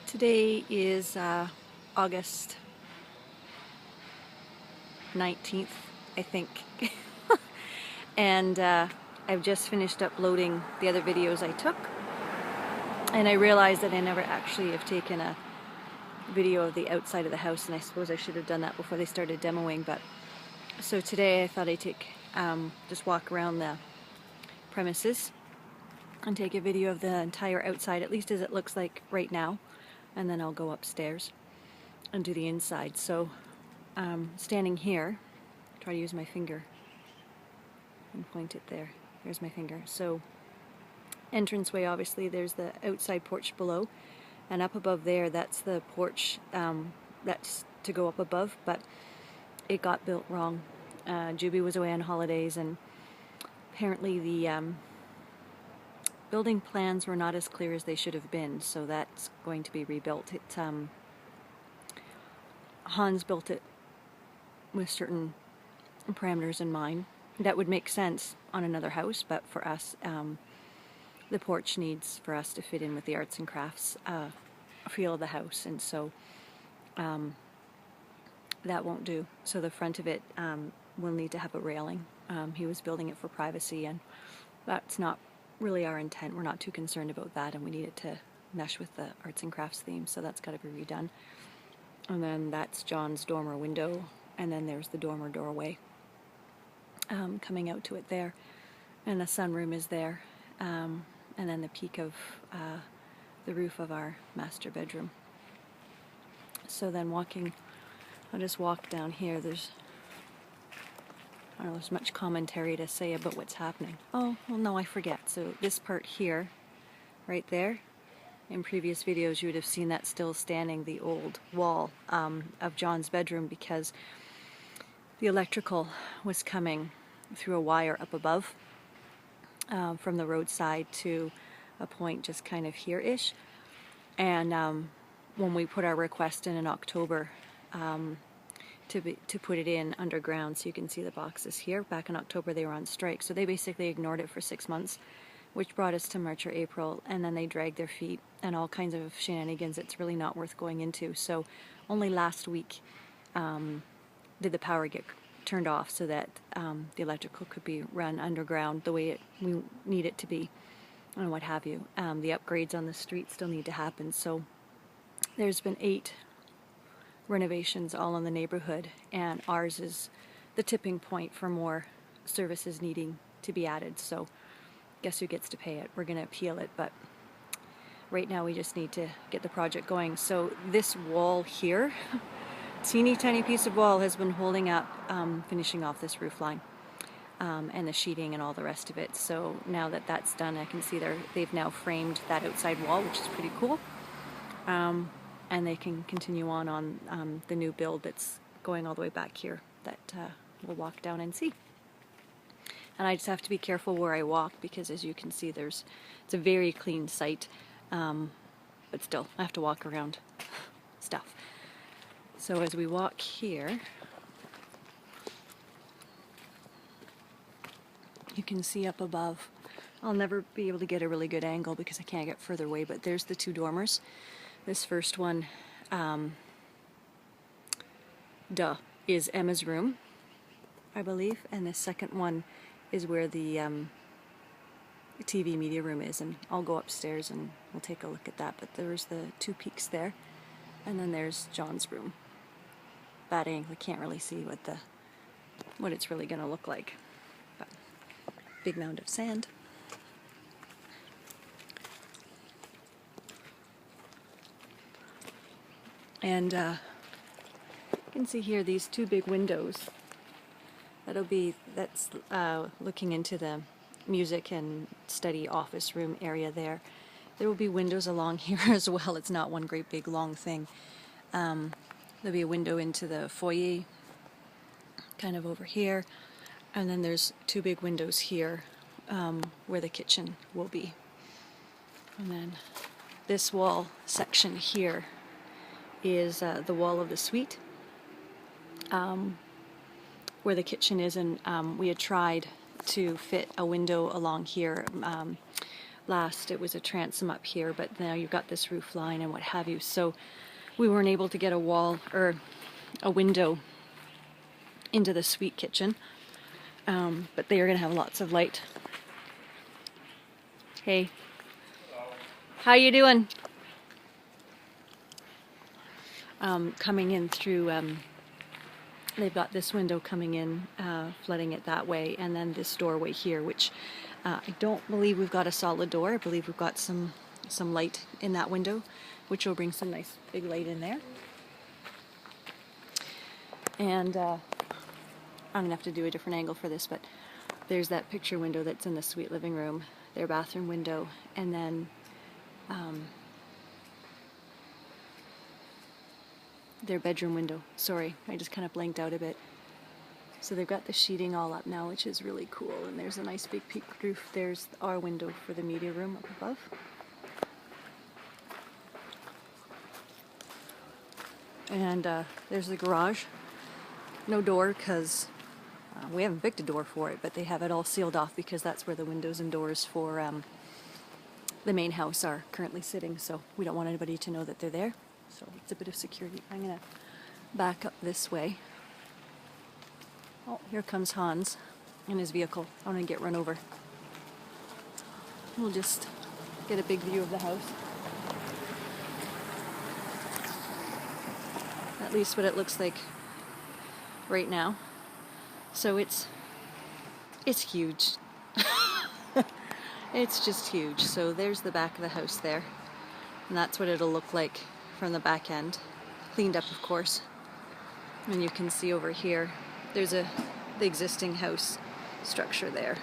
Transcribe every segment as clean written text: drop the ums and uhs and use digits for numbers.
Today is August 19th, I think, and I've just finished uploading the other videos I took, and I realized that I never actually have taken a video of the outside of the house, and I suppose I should have done that before they started demoing. But so today I thought I'd just walk around the premises and take a video of the entire outside, at least as it looks like right now, and then I'll go upstairs and do the inside. So standing here, try to use my finger and point it there. There's my finger. So entranceway, obviously there's the outside porch below, and up above there, that's the porch that's to go up above, but it got built wrong. Juby was away on holidays, and apparently the building plans were not as clear as they should have been, so that's going to be rebuilt. Hans built it with certain parameters in mind that would make sense on another house, but for us, the porch needs for us to fit in with the arts and crafts feel of the house, and so that won't do. So the front of it will need to have a railing. He was building it for privacy, and that's not really our intent. We're not too concerned about that, and we need it to mesh with the arts and crafts theme, so that's got to be redone. And then that's John's dormer window, and then there's the dormer doorway coming out to it there, and the sunroom is there, and then the peak of the roof of our master bedroom. So then I'll just walk down here. I don't know, there's much commentary to say about what's happening. Oh, well no, I forget. So this part here, right there, in previous videos you would have seen that still standing, the old wall of John's bedroom, because the electrical was coming through a wire up above from the roadside to a point just kind of here-ish. And when we put our request in October to put it in underground, so you can see the boxes here, back in October they were on strike, so they basically ignored it for 6 months, which brought us to March or April, and then they dragged their feet and all kinds of shenanigans it's really not worth going into. So only last week did the power get turned off so that the electrical could be run underground the way we need it to be, and what have you. The upgrades on the street still need to happen, so there's been 8 renovations all in the neighborhood, and ours is the tipping point for more services needing to be added. So guess who gets to pay it? We're going to appeal it, but right now we just need to get the project going. So this wall here, teeny tiny piece of wall, has been holding up finishing off this roof line and the sheeting and all the rest of it. So now that that's done, I can see they've now framed that outside wall, which is pretty cool. And they can continue on the new build that's going all the way back here that we'll walk down and see. And I just have to be careful where I walk, because as you can see it's a very clean site, but still I have to walk around stuff. So as we walk here, you can see up above, I'll never be able to get a really good angle because I can't get further away, but there's the 2 dormers. This first one is Emma's room, I believe, and the second one is where the TV media room is, and I'll go upstairs and we'll take a look at that. But there's the 2 peaks there, and then there's John's room. Bad angle, I can't really see what it's really going to look like, but big mound of sand. And you can see here these 2 big windows. That's looking into the music and study office room area there. There will be windows along here as well. It's not one great big long thing. There'll be a window into the foyer, kind of over here, and then there's 2 big windows here where the kitchen will be. And then this wall section here is the wall of the suite where the kitchen is, and we had tried to fit a window along here last it was a transom up here, but now you've got this roof line and what have you. So we weren't able to get a wall or a window into the suite kitchen, but they are going to have lots of light. Hey, how you doing? Coming in through, they've got this window coming in, flooding it that way, and then this doorway here, which I don't believe we've got a solid door. I believe we've got some light in that window, which will bring some nice big light in there. And I'm gonna have to do a different angle for this, but there's that picture window that's in the suite living room, their bathroom window, and then their bedroom window. Sorry, I just kind of blanked out a bit. So they've got the sheeting all up now, which is really cool, and there's a nice big peaked roof. There's our window for the media room up above. And there's the garage. No door because we haven't picked a door for it, but they have it all sealed off because that's where the windows and doors for the main house are currently sitting, so we don't want anybody to know that they're there. So it's a bit of security. I'm going to back up this way. Oh, here comes Hans in his vehicle. I'm going to get run over. We'll just get a big view of the house. At least what it looks like right now. So it's huge. It's just huge. So there's the back of the house there. And that's what it'll look like from the back end. Cleaned up, of course. And you can see over here, there's the existing house structure there.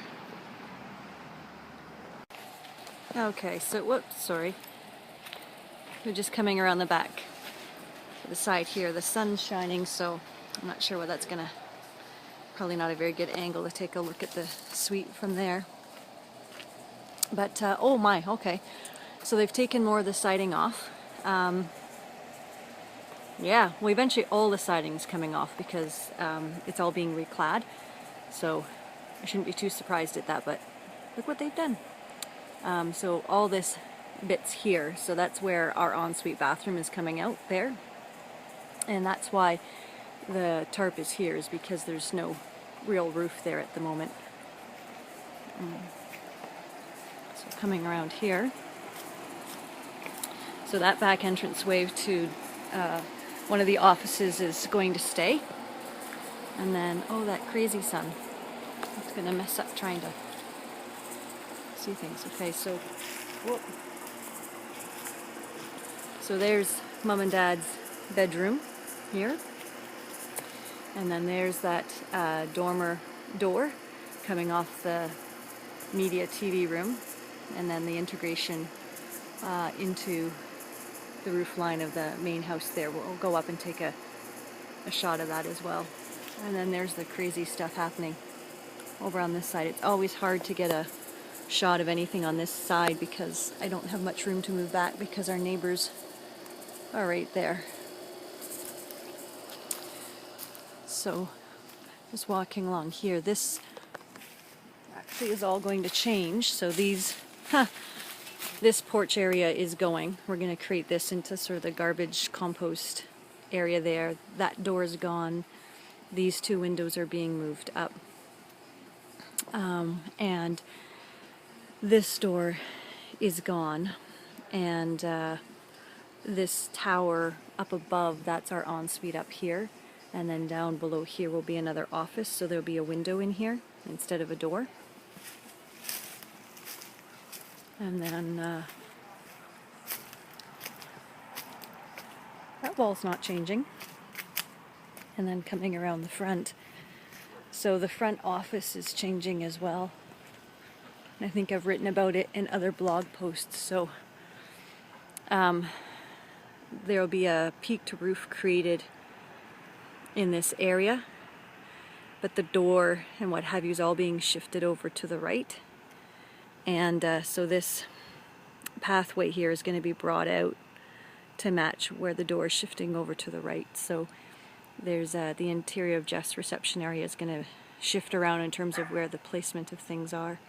Okay, so whoops, sorry. We're just coming around the back. The side here, the sun's shining, so I'm not sure what that's gonna, probably not a very good angle to take a look at the suite from there. But oh my, okay, so they've taken more of the siding off. Yeah, well, eventually all the siding's coming off because it's all being reclad, so I shouldn't be too surprised at that, but look what they've done. So all this bits here, so that's where our ensuite bathroom is coming out there. And that's why the tarp is here, is because there's no real roof there at the moment. So coming around here. So that back entranceway to one of the offices is going to stay. And then, oh, that crazy sun. It's going to mess up trying to see things. Okay, so, whoop. So there's Mom and Dad's bedroom here. And then there's that dormer door coming off the media TV room. And then the integration into the roof line of the main house there. We'll go up and take a shot of that as well. And then there's the crazy stuff happening over on this side. It's always hard to get a shot of anything on this side because I don't have much room to move back because our neighbors are right there. So just walking along here, this actually is all going to change. So these, this porch area is going. We're going to create this into sort of the garbage compost area there. That door is gone. These two windows are being moved up. And this door is gone. And this tower up above, that's our ensuite up here. And then down below here will be another office, so there'll be a window in here instead of a door. And then that wall's not changing. And then coming around the front. So the front office is changing as well. I think I've written about it in other blog posts. So there'll be a peaked roof created in this area, but the door and what have you is all being shifted over to the right. And so this pathway here is going to be brought out to match where the door is shifting over to the right. So there's the interior of Jeff's reception area is going to shift around in terms of where the placement of things are.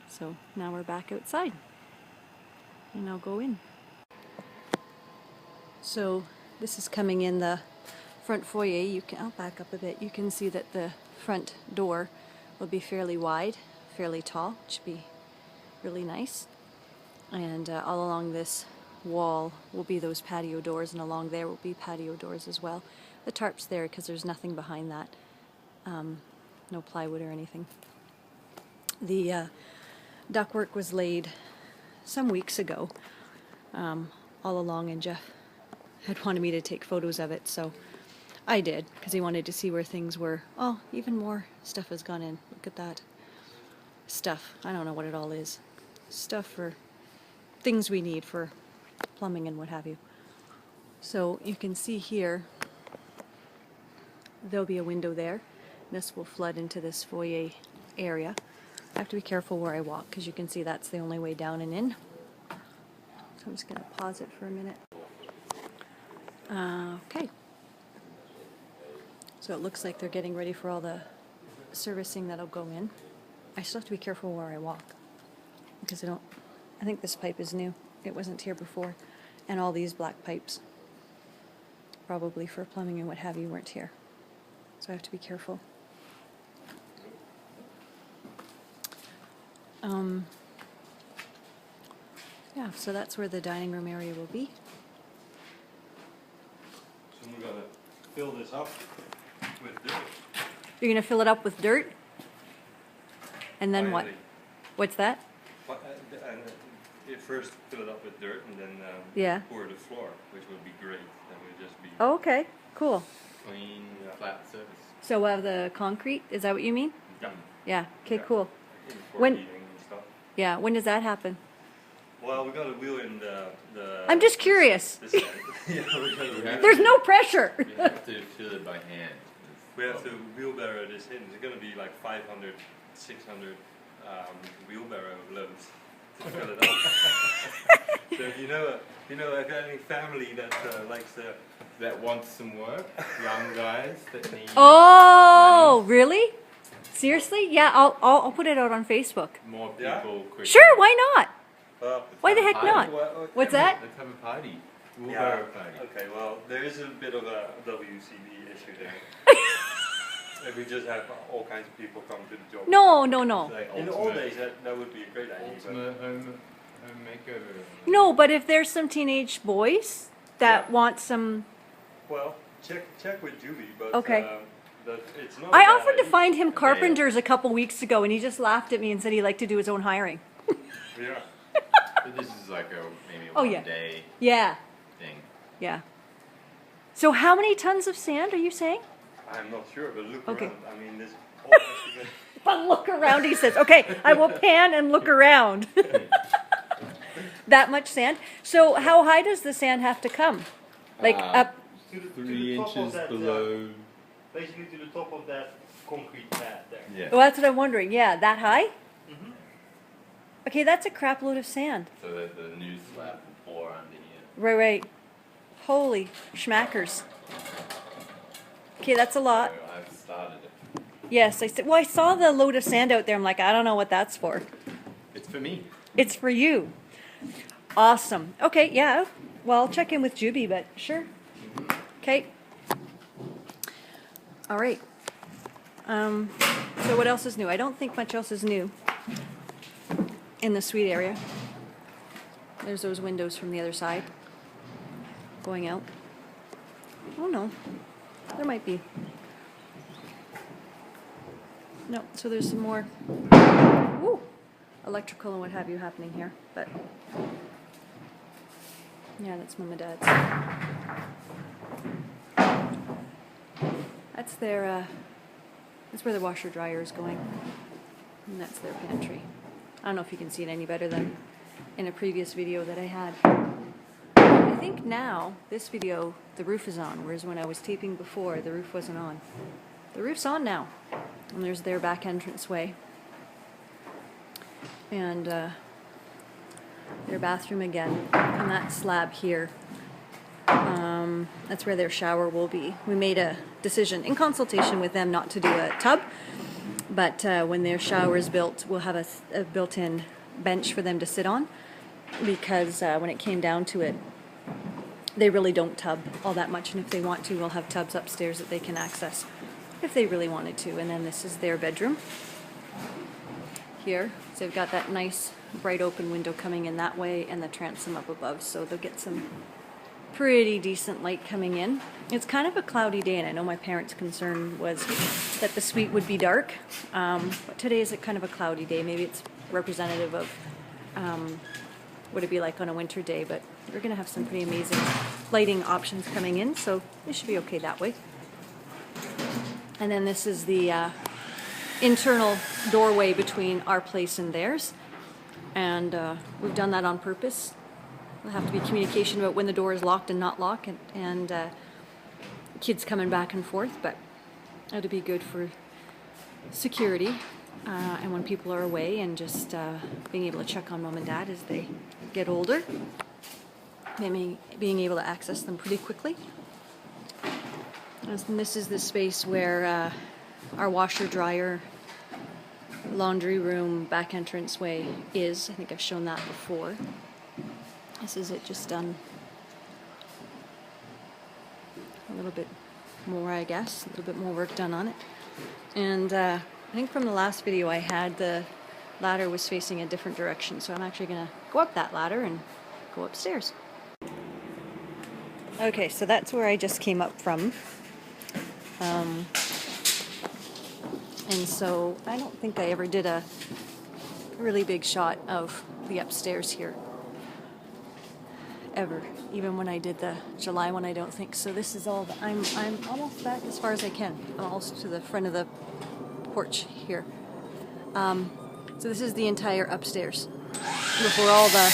So now we're back outside. And I'll go in. So this is coming in the front foyer. I'll back up a bit. You can see that the front door will be fairly wide, fairly tall, which should be really nice. And all along this wall will be those patio doors, and along there will be patio doors as well. The tarp's there because there's nothing behind that. No plywood or anything. The ductwork was laid some weeks ago all along, and Jeff had wanted me to take photos of it, so I did, because he wanted to see where things were. Oh, even more stuff has gone in. Look at that. Stuff. I don't know what it all is. Stuff for things we need for plumbing and what have you. So you can see here, there'll be a window there. This will flood into this foyer area. I have to be careful where I walk, because you can see that's the only way down and in. So I'm just going to pause it for a minute. Okay. So it looks like they're getting ready for all the servicing that'll go in. I still have to be careful where I walk, because I think this pipe is new. It wasn't here before. And all these black pipes, probably for plumbing and what have you, weren't here. So I have to be careful. Yeah, so that's where the dining room area will be. So we're gonna fill this up with dirt. You're going to fill it up with dirt? And then what? Finally. What's that? First fill it up with dirt and then Yeah. pour the floor, which would be great. That would just be Oh, okay, cool. clean, flat surface. So the concrete, is that what you mean? Yeah. Yeah, okay, Yeah. cool. For When- heating and stuff. Yeah, when does that happen? Well, we got a wheel in the I'm just curious. the sand. Yeah, we got a wheel. There's no pressure. You have to fill it by hand. We have to wheelbarrow this in. It's gonna be like 500, 600 wheelbarrow loads to fill it up. So if you know, if any family that likes to. That wants some work, young guys that need Oh, really? Seriously? Yeah, I'll put it out on Facebook. more people Yeah? quickly. Sure, why not? Well, Why the heck Party. not? What's that? Let's have a party. yeah. Wheelbarrow party. Okay. Well, there is a bit of a WCB issue there. If we just have all kinds of people come to the job. No. Like In the old days, that would be a great idea. But ultimate home makeover. No, but if there's some teenage boys that Yeah. want some... well, check with Julie, but Okay. it's not. I a bad offered to idea. find him carpenters a couple weeks ago, and he just laughed at me and said he liked to do his own hiring. Yeah. But this is like maybe a Oh, one yeah. day Yeah, thing. yeah. So how many tons of sand are you saying? I'm not sure, but look Okay. around. I mean, this all has to go. But look around, he says. Okay, I will pan and look around. That much sand. So how high does the sand have to come? Like up? To the 3 top of inches that, below. basically to the top of that concrete pad there. Yeah. Well, that's what I'm wondering. Yeah, that high? Mhm. Okay, that's a crap load of sand. So that the new slab will pour under here. Right. Holy schmackers. Okay, that's a lot. So I've started it. Yes, I saw the load of sand out there. I'm like, I don't know what that's for. It's for me. It's for you. Awesome. Okay, yeah. Well, I'll check in with Juby, but sure. Okay. All right. So what else is new? I don't think much else is new in the suite area. There's those windows from the other side going out. Oh no, there might be. No, so there's some more electrical and what have you happening here, but yeah, that's Mom and Dad's. That's where the washer dryer is going, and that's their pantry. I don't know if you can see it any better than in a previous video that I had. I think now, this video, the roof is on, whereas when I was taping before, the roof wasn't on. The roof's on now, and there's their back entranceway. And their bathroom again, and that slab here. That's where their shower will be. We made a decision in consultation with them not to do a tub, but when their shower is built, we'll have a built-in bench for them to sit on, because when it came down to it, they really don't tub all that much, and if they want to, we'll have tubs upstairs that they can access if they really wanted to. And then this is their bedroom here. So they've got that nice bright open window coming in that way and the transom up above, so they'll get some pretty decent light coming in. It's kind of a cloudy day, and I know my parents' concern was that the suite would be dark, but today is a kind of a cloudy day. Maybe it's representative of what it'd be like on a winter day, but we're going to have some pretty amazing lighting options coming in, so it should be okay that way. And then this is the internal doorway between our place and theirs, and we've done that on purpose. There'll have to be communication about when the door is locked and not locked, and kids coming back and forth, but it'll be good for security and when people are away, and just being able to check on mom and dad as they get older, maybe being able to access them pretty quickly. And this is the space where our washer, dryer, laundry room, back entranceway is. I think I've shown that before. This is it just done a little bit more, I guess, a little bit more work done on it. And I think from the last video I had, the ladder was facing a different direction, so I'm actually going to go up that ladder and go upstairs. Okay, so that's where I just came up from. And so I don't think I ever did a really big shot of the upstairs here. Ever. Even when I did the July one, I don't think. So this is all, I'm almost back as far as I can. Almost to the front of the porch here. So this is the entire upstairs. Before all the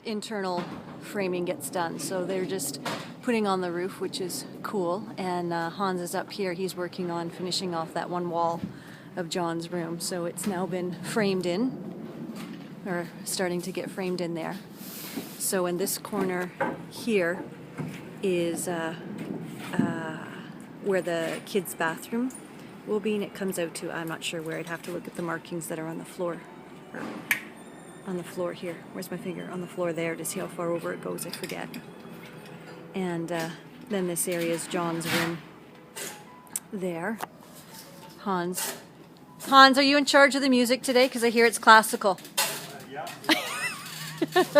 internal framing gets done. So they're just putting on the roof, which is cool. And Hans is up here. He's working on finishing off that one wall of John's room. So it's now been framed in, or starting to get framed in there. So in this corner here is where the kids' bathroom will be, and it comes out to, I'm not sure where, I'd have to look at the markings that are on the floor. Or on the floor here. Where's my finger? On the floor there to see how far over it goes, I forget. And then this area is John's room there. Hans, are you in charge of the music today? Because I hear it's classical. Yeah. I like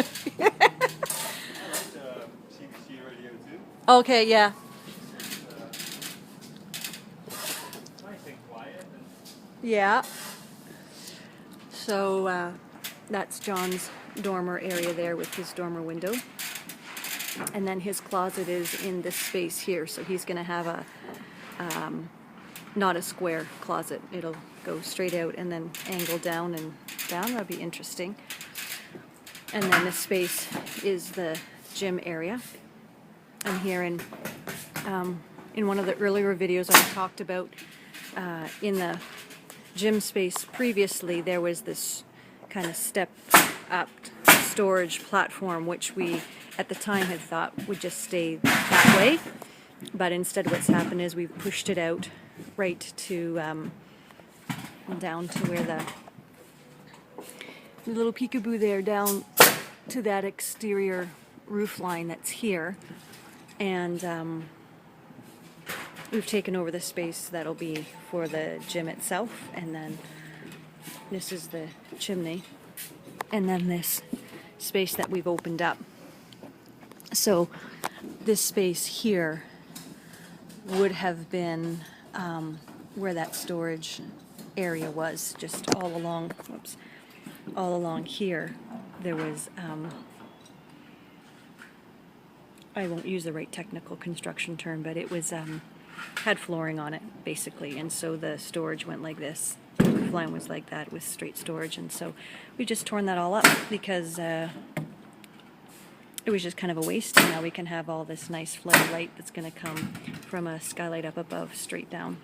CBC radio too. Okay, yeah. Nice and quiet. Yeah. So that's John's dormer area there with his dormer window. And then his closet is in this space here, so he's going to have a not a square closet. It'll go straight out and then angle down and down. That'll be interesting. And then this space is the gym area. And here in one of the earlier videos I talked about in the gym space previously, there was this kind of step up storage platform, which we at the time had thought would just stay that way, but instead what's happened is we've pushed it out right to down to where the little peekaboo there, down to that exterior roof line that's here, and we've taken over the space that'll be for the gym itself, and then this is the chimney, and then this space that we've opened up. So this space here would have been where that storage area was, just all along, whoops, all along here. There was, I won't use the right technical construction term, but it was, had flooring on it, basically, and so the storage went like this. The roof line was like that with straight storage, and so we just torn that all up because it was just kind of a waste, and now we can have all this nice flooded light that's going to come from a skylight up above straight down.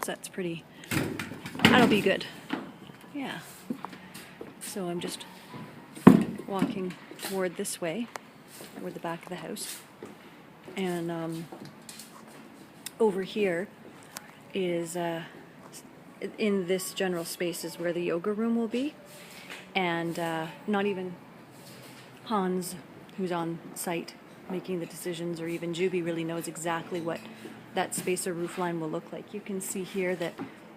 So that's pretty, that'll be good. Yeah. So I'm just walking toward this way, toward the back of the house. And over here is, in this general space is where the yoga room will be. and not even Hans, who's on site making the decisions, or even Juby really knows exactly what that spacer roof line will look like. You can see here that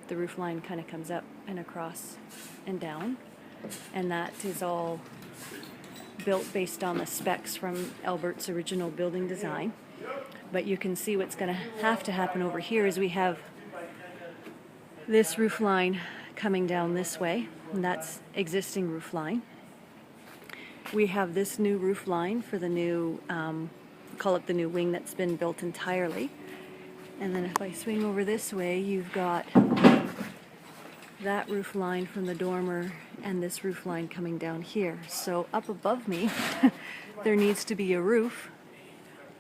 the roof line kind of comes up and across and down, and that is all built based on the specs from Albert's original building design. But you can see what's going to have to happen over here is we have this roof line coming down this way, and that's existing roof line. We have this new roof line for the new, call it the new wing that's been built entirely. And then if I swing over this way, you've got that roof line from the dormer and this roof line coming down here. So up above me, there needs to be a roof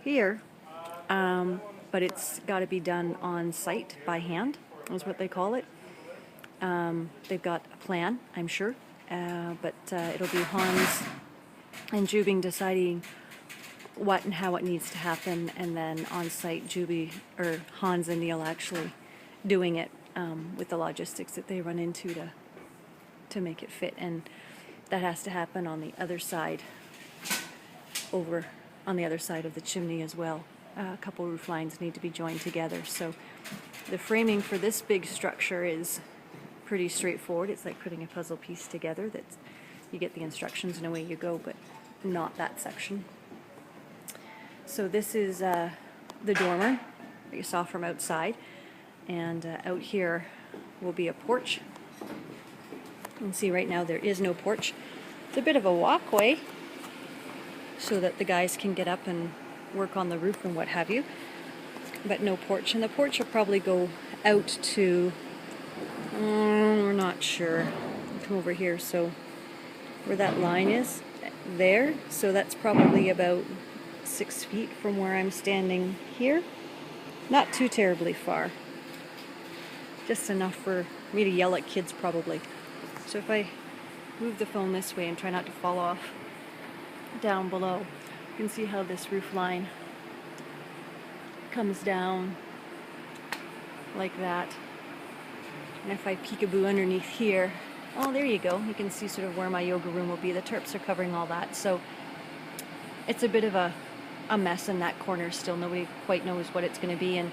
here, but it's got to be done on site by hand, is what they call it. They've got a plan, I'm sure, but it'll be Hans and Jubing deciding what and how it needs to happen, and then on site Hans and Neil actually doing it with the logistics that they run into to make it fit. And that has to happen on the other side, over on the other side of the chimney as well. A couple roof lines need to be joined together. So the framing for this big structure is pretty straightforward. It's like putting a puzzle piece together. You get the instructions and away you go, but not that section. So this is the dormer that you saw from outside, and out here will be a porch. You can see right now there is no porch. It's a bit of a walkway so that the guys can get up and work on the roof and what have you, but no porch. And the porch will probably go out to, we're not sure, come over here, so where that line is there, so that's probably about 6 feet from where I'm standing here. Not too terribly far, just enough for me to yell at kids probably. So if I move the phone this way and try not to fall off down below, you can see how this roof line comes down like that. And if I peekaboo underneath here, oh, there you go. You can see sort of where my yoga room will be. The tarps are covering all that. So it's a bit of a mess in that corner still. Nobody quite knows what it's going to be. And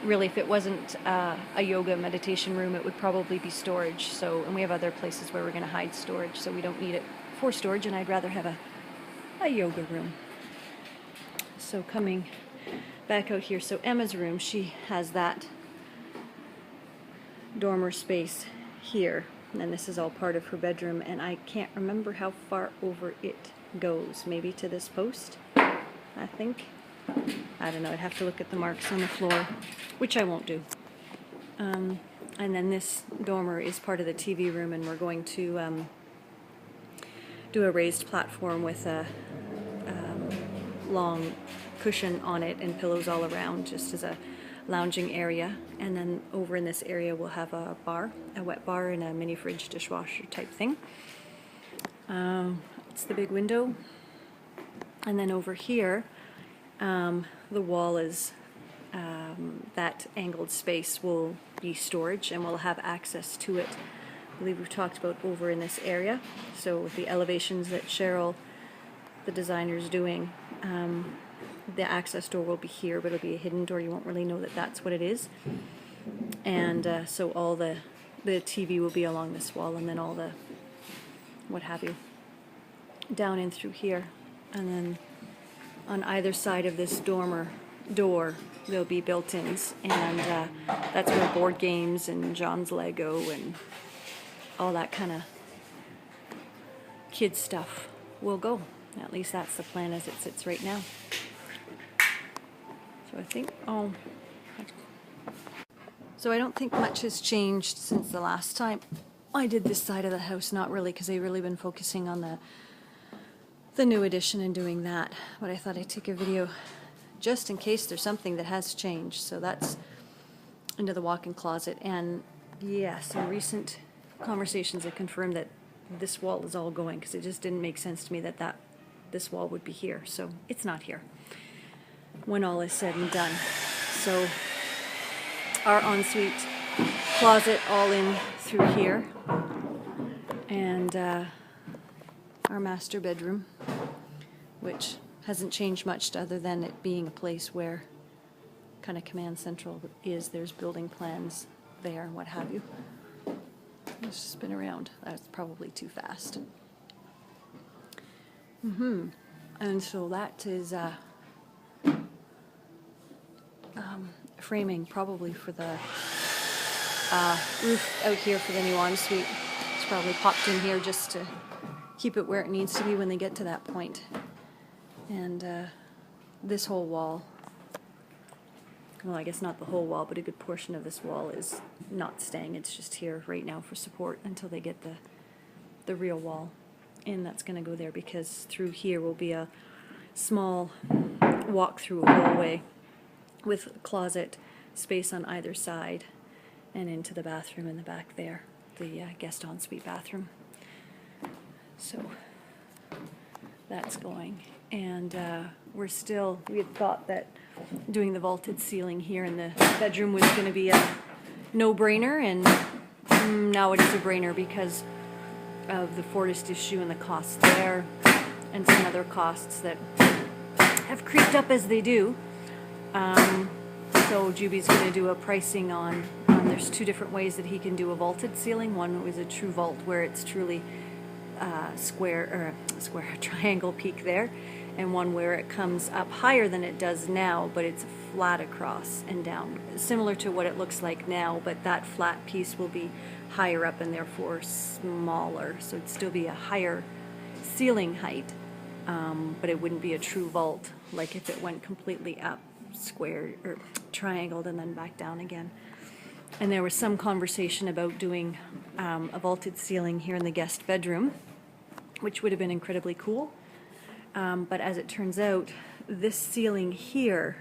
really, if it wasn't a yoga meditation room, it would probably be storage. So, and we have other places where we're going to hide storage, so we don't need it for storage, and I'd rather have a yoga room. So coming back out here, so Emma's room, she has that dormer space here, and then this is all part of her bedroom, and I can't remember how far over it goes. Maybe to this post, I think. I don't know, I'd have to look at the marks on the floor, which I won't do. And then this dormer is part of the TV room, and we're going to do a raised platform with a long cushion on it and pillows all around, just as a lounging area. And then over in this area we'll have a bar, a wet bar, and a mini fridge dishwasher type thing. It's the big window. And then over here, the wall is, that angled space will be storage, and we'll have access to it. I believe we've talked about over in this area. So with the elevations that Cheryl, the designer, is doing, the access door will be here, but it'll be a hidden door. You won't really know that that's what it is. And so all the TV will be along this wall, and then all the what have you down in through here. And then on either side of this dormer door there'll be built-ins, and that's where board games and John's Lego and all that kind of kid stuff will go. At least that's the plan as it sits right now. So I think, so I don't think much has changed since the last time I did this side of the house. Not really, because they've really been focusing on the new addition and doing that. But I thought I'd take a video just in case there's something that has changed. So that's into the walk-in closet. And yeah, some recent conversations have confirmed that this wall is all going, because it just didn't make sense to me that this wall would be here. So it's not here when all is said and done. So our ensuite closet all in through here, and our master bedroom, which hasn't changed much other than it being a place where kind of command central is. There's building plans there and what have you. Let's spin around. That's probably too fast. And so that is framing probably for the roof out here for the new ensuite. It's probably popped in here just to keep it where it needs to be when they get to that point. And this whole wall, well, I guess not the whole wall, but a good portion of this wall is not staying. It's just here right now for support until they get the real wall. And that's going to go there because through here will be a small walk-through hallway with a closet space on either side and into the bathroom in the back there, the guest ensuite bathroom. So that's going. And we had thought that doing the vaulted ceiling here in the bedroom was going to be a no-brainer, and now it is a brainer because of the Fortis issue and the costs there and some other costs that have creeped up as they do. So Juby's going to do a pricing on there's two different ways that he can do a vaulted ceiling. One is a true vault where it's truly triangle peak there, and one where it comes up higher than it does now, but it's flat across and down, similar to what it looks like now, but that flat piece will be higher up and therefore smaller, so it'd still be a higher ceiling height, but it wouldn't be a true vault like if it went completely up, squared or triangled and then back down again. And there was some conversation about doing a vaulted ceiling here in the guest bedroom, which would have been incredibly cool. But as it turns out, this ceiling here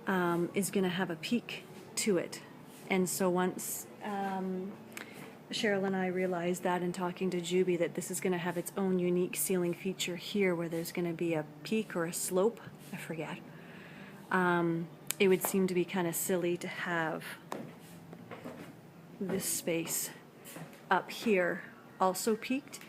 is going to have a peak to it. And so once Cheryl and I realized that in talking to Juby that this is going to have its own unique ceiling feature here where there's going to be a peak or a slope, I forget. It would seem to be kind of silly to have this space up here also peaked,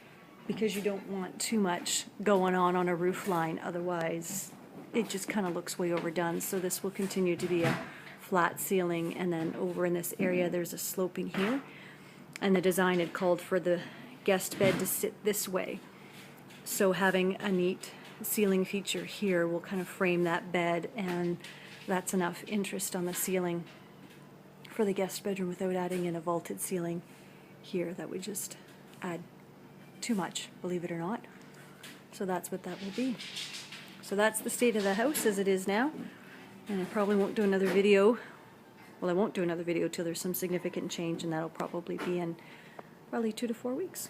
because you don't want too much going on a roof line, otherwise it just kind of looks way overdone. So this will continue to be a flat ceiling, and then over in this area there's a sloping here, and the design had called for the guest bed to sit this way, so having a neat ceiling feature here will kind of frame that bed, and that's enough interest on the ceiling for the guest bedroom without adding in a vaulted ceiling here. That would just add too much, believe it or not. So that's what that will be. So that's the state of the house as it is now, and I probably won't do another video. Well, I won't do another video till there's some significant change, and that'll probably be in probably 2 to 4 weeks.